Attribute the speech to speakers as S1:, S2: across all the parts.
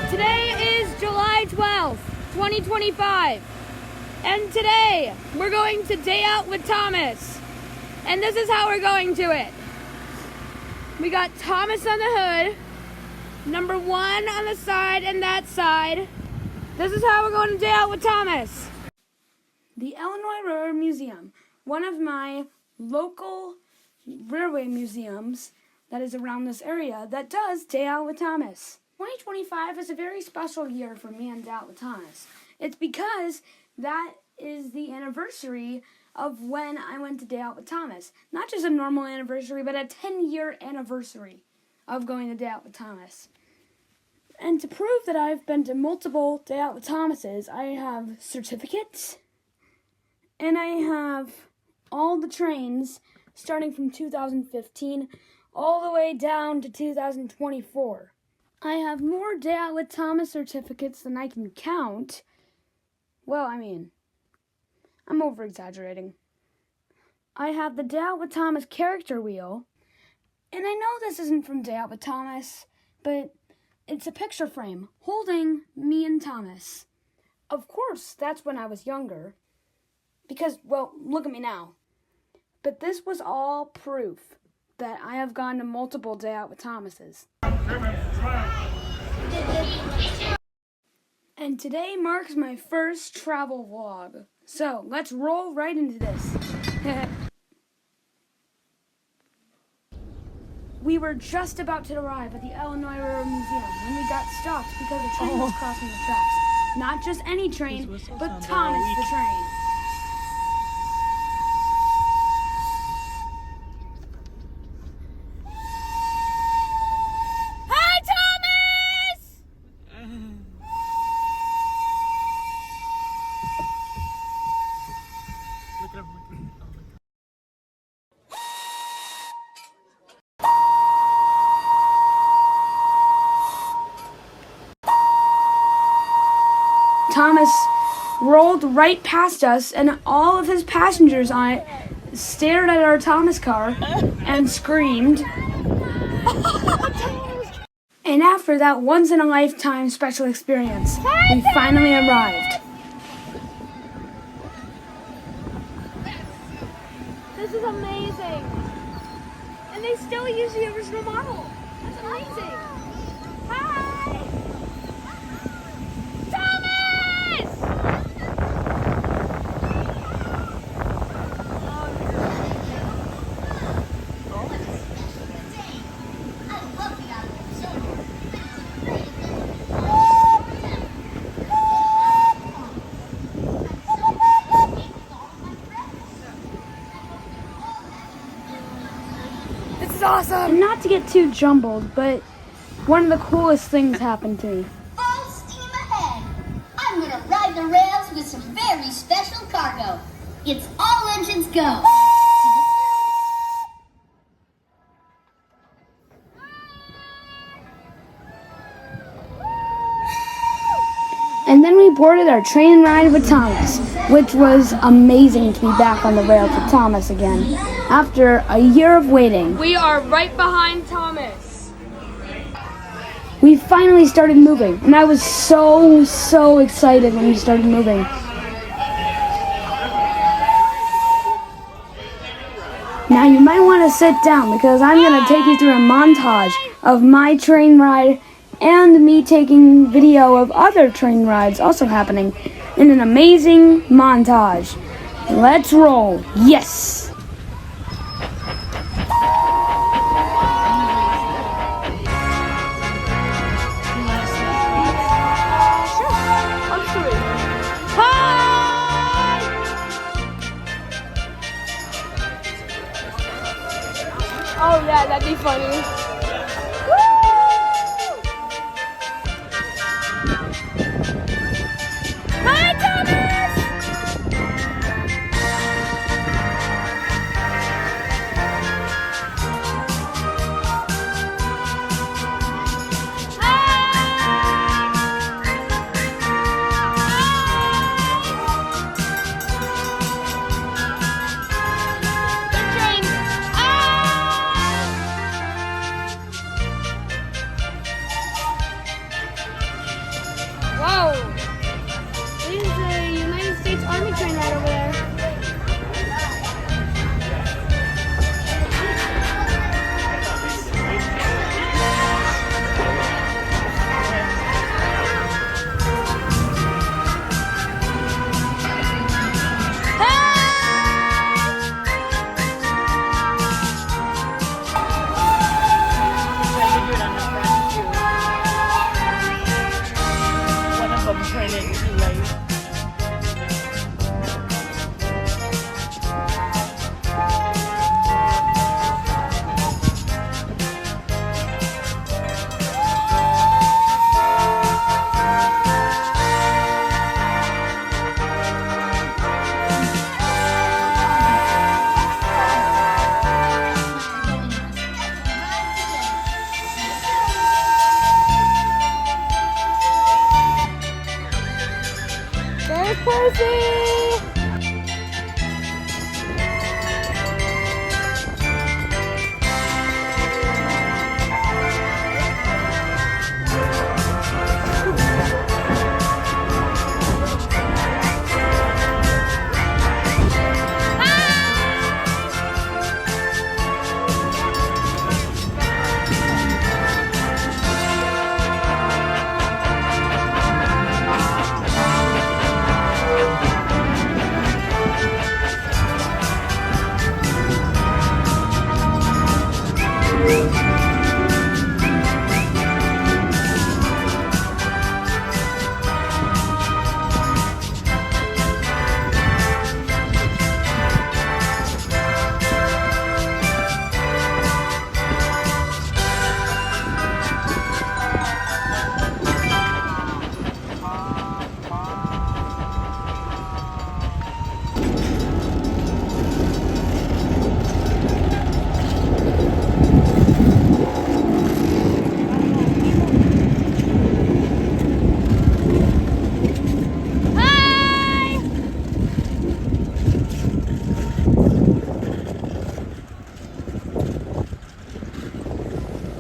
S1: Today is July 12th, 2025, and today we're going to Day Out with Thomas, and this is how we're going to it. We got Thomas on the hood, number 1 on the side and that side. This is how we're going to Day Out with Thomas. The Illinois Railroad Museum, one of my local railway museums that is around this area that does Day Out with Thomas. 2025 is a very special year for me and Day Out with Thomas. It's because that is the anniversary of when I went to Day Out with Thomas. Not just a normal anniversary, but a 10-year anniversary of going to Day Out with Thomas. And to prove that I've been to multiple Day Out with Thomases, I have certificates, and I have all the trains starting from 2015 all the way down to 2024. I have more Day Out with Thomas certificates than I can count. Well, I'm over-exaggerating. I have the Day Out with Thomas character wheel, and I know this isn't from Day Out with Thomas, but it's a picture frame holding me and Thomas. Of course, that's when I was younger, because, well, look at me now. But this was all proof that I have gone to multiple Day Out with Thomases. And today marks my first travel vlog. So, let's roll right into this. We were just about to arrive at the Illinois Railroad Museum when we got stopped because a train was crossing the tracks. Not just any train, but Thomas the train. Thomas rolled right past us, and all of his passengers on it stared at our Thomas car and screamed. And after that once-in-a-lifetime special experience, we finally arrived. This is amazing. And they still use the original model. That's amazing. Hi! This is awesome! Not to get too jumbled, but one of the coolest things happened to me.
S2: Full steam ahead! I'm gonna ride the rails with some very special cargo. It's all engines go!
S1: And then we boarded our train ride with Thomas, which was amazing to be back on the rails with Thomas again, after a year of waiting. We are right behind Thomas. We finally started moving, and I was so excited when we started moving. Now you might want to sit down because I'm going to take you through a montage of my train ride and me taking video of other train rides also happening in an amazing montage. Let's roll. Yes! Oh yeah, that'd be funny. Hi, Thomas! Whoa! There's a United States Army train right over there.
S3: One of them turned in too late.
S1: There's Percy!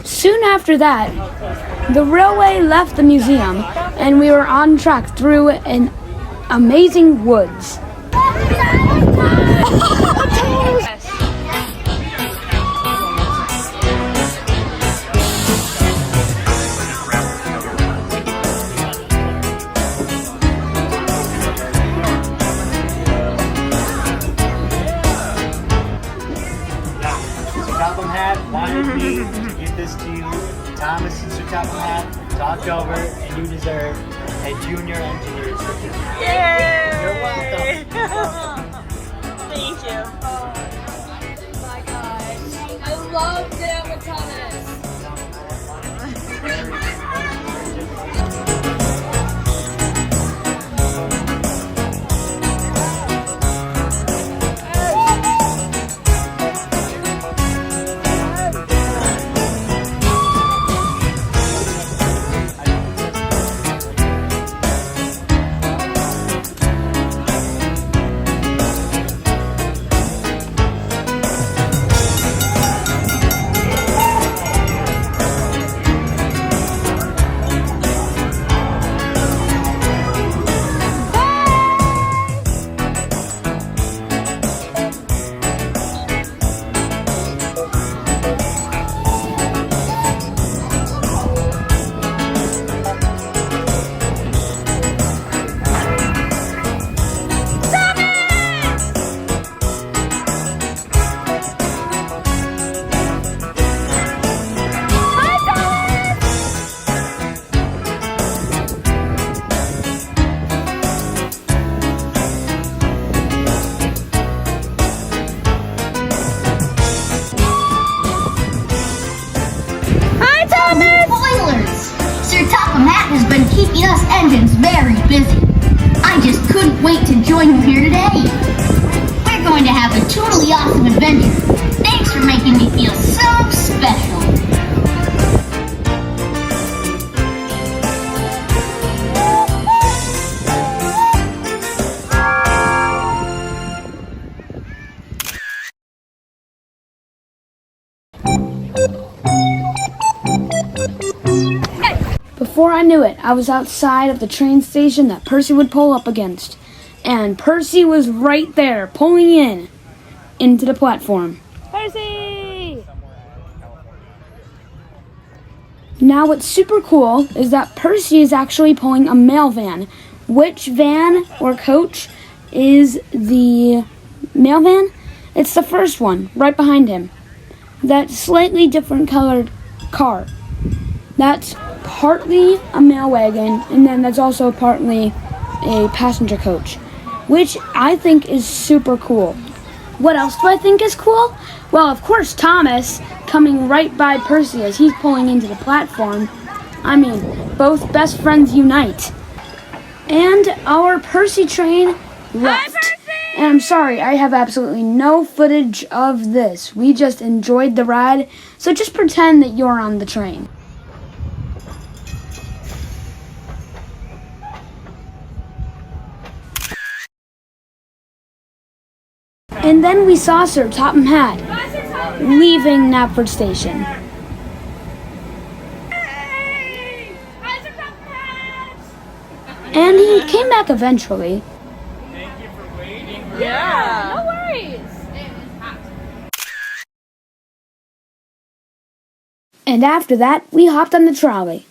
S1: Soon after that, the railway left the museum and we were on track through an amazing woods.
S3: Topham Hatt wanted me to give this to you. Thomas and Sir Topham Hatt talked over, and you deserve a junior engineer certificate.
S4: Yay!
S3: You're welcome.
S4: Thank you.
S1: Oh my gosh. I love Day Out with Thomas.
S2: keeping us engines very busy. I just couldn't wait to join you here today. We're going to have a totally awesome adventure. Thanks for making me feel so special.
S1: Before I knew it, I was outside of the train station that Percy would pull up against. And Percy was right there, pulling into the platform. Percy! Now what's super cool is that Percy is actually pulling a mail van. Which van or coach is the mail van? It's the first one, right behind him. That slightly different colored car. That's partly a mail wagon, and then that's also partly a passenger coach, which I think is super cool. What else do I think is cool? Well, of course, Thomas coming right by Percy as he's pulling into the platform. I mean, both best friends unite. And our Percy train left. Hi, Percy! And I'm sorry, I have absolutely no footage of this. We just enjoyed the ride, so just pretend that you're on the train. And then we saw Sir Topham Hatt leaving Knapford Station. And he came back eventually.
S4: Yeah.
S1: No worries. And after that, we hopped on the trolley.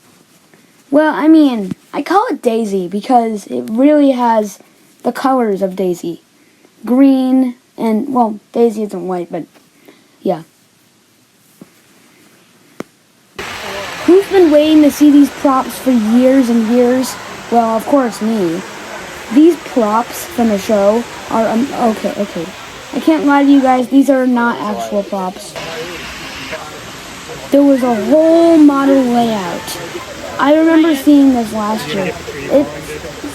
S1: Well, I mean, I call it Daisy because it really has the colors of Daisy. Green, and, well, Daisy isn't white, but, yeah. Who's been waiting to see these props for years and years? Well, of course, me. These props from the show are, okay. I can't lie to you guys, these are not actual props. There was a whole model layout. I remember seeing this last year. It's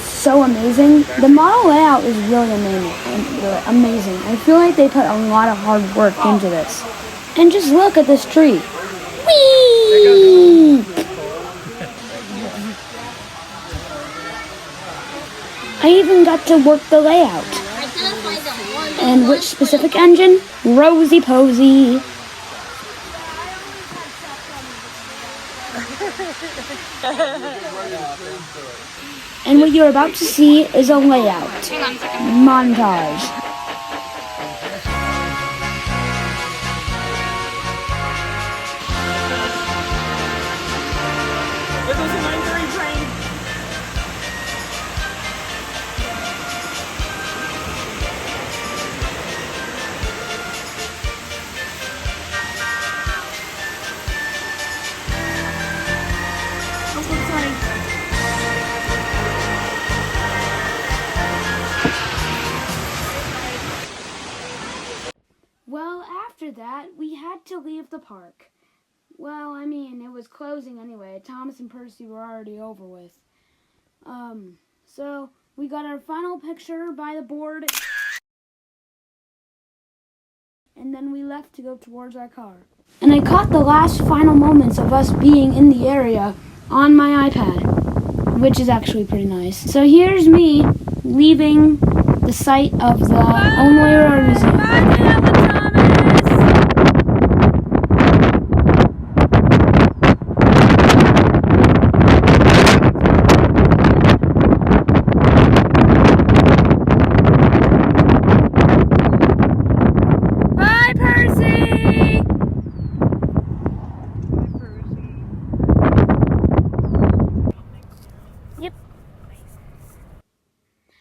S1: so amazing. The model layout is really amazing. I feel like they put a lot of hard work into this. And just look at this tree. Whee! I even got to work the layout. And which specific engine? Rosie Posey. And what you're about to see is a layout montage.
S4: This was a 9:30 train.
S1: Well, after that, we had to leave the park. Well, I mean, it was closing anyway. Thomas and Percy were already over with. So we got our final picture by the board. And then we left to go towards our car. And I caught the last final moments of us being in the area on my iPad, which is actually pretty nice. So here's me leaving the site of the Illinois Railroad Museum. Bye, Percy! Yep.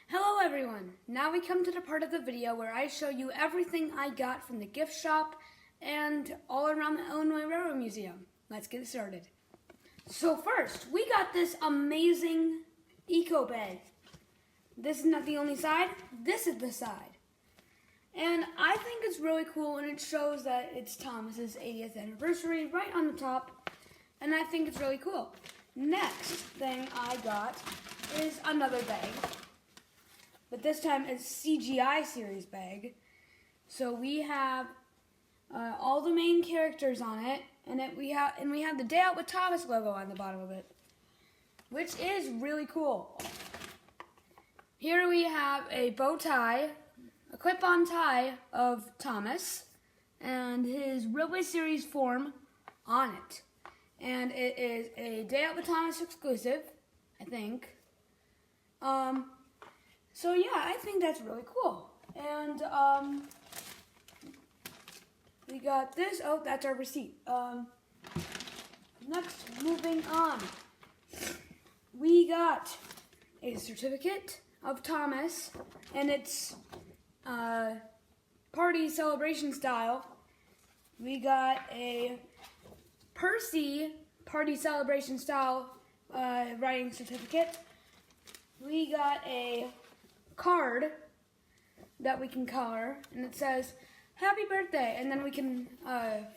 S1: Hello everyone. Now we come to the part of the video where I show you everything I got from the gift shop and all around the Illinois Railroad Museum. Let's get started. So first, we got this amazing eco bag. This is not the only side, this is the side. And I think it's really cool, and it shows that it's Thomas's 80th anniversary right on the top, and I think it's really cool. Next thing I got is another bag. But this time it's CGI series bag. So we have all the main characters on it, and we have the Day Out with Thomas logo on the bottom of it, which is really cool. Here we have a bow tie, a clip-on tie of Thomas, and his Railway Series form on it. And it is a Day Out with Thomas exclusive, I think. So yeah, I think that's really cool. And we got this. Oh, that's our receipt. Next, moving on. We got a certificate of Thomas, and it's party celebration style. We got a Percy party celebration style writing certificate. We got a card that we can color, and it says happy birthday, and then we can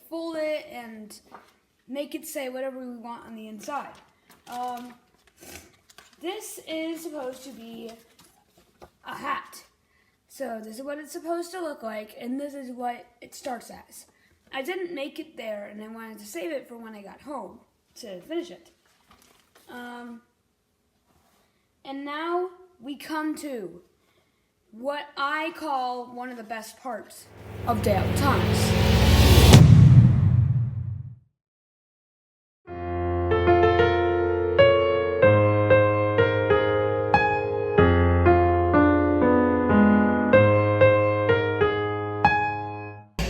S1: fold it and make it say whatever we want on the inside. This is supposed to be a hat. So this is what it's supposed to look like, and this is what it starts as. I didn't make it there, and I wanted to save it for when I got home to finish it. And now we come to what I call one of the best parts of Day Out with Thomas.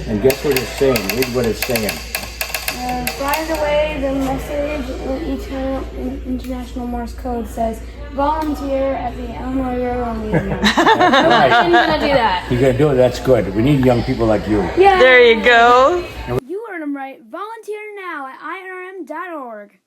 S5: And guess what it's saying? Read what it's saying.
S1: By the way, the message in International Morse Code says, volunteer at the Elmore Railroad Museum. I'm gonna do that.
S5: You're gonna do it? That's good. We need young people like you.
S1: Yeah.
S4: There you go.
S1: You heard him right. Volunteer now at IRM.org.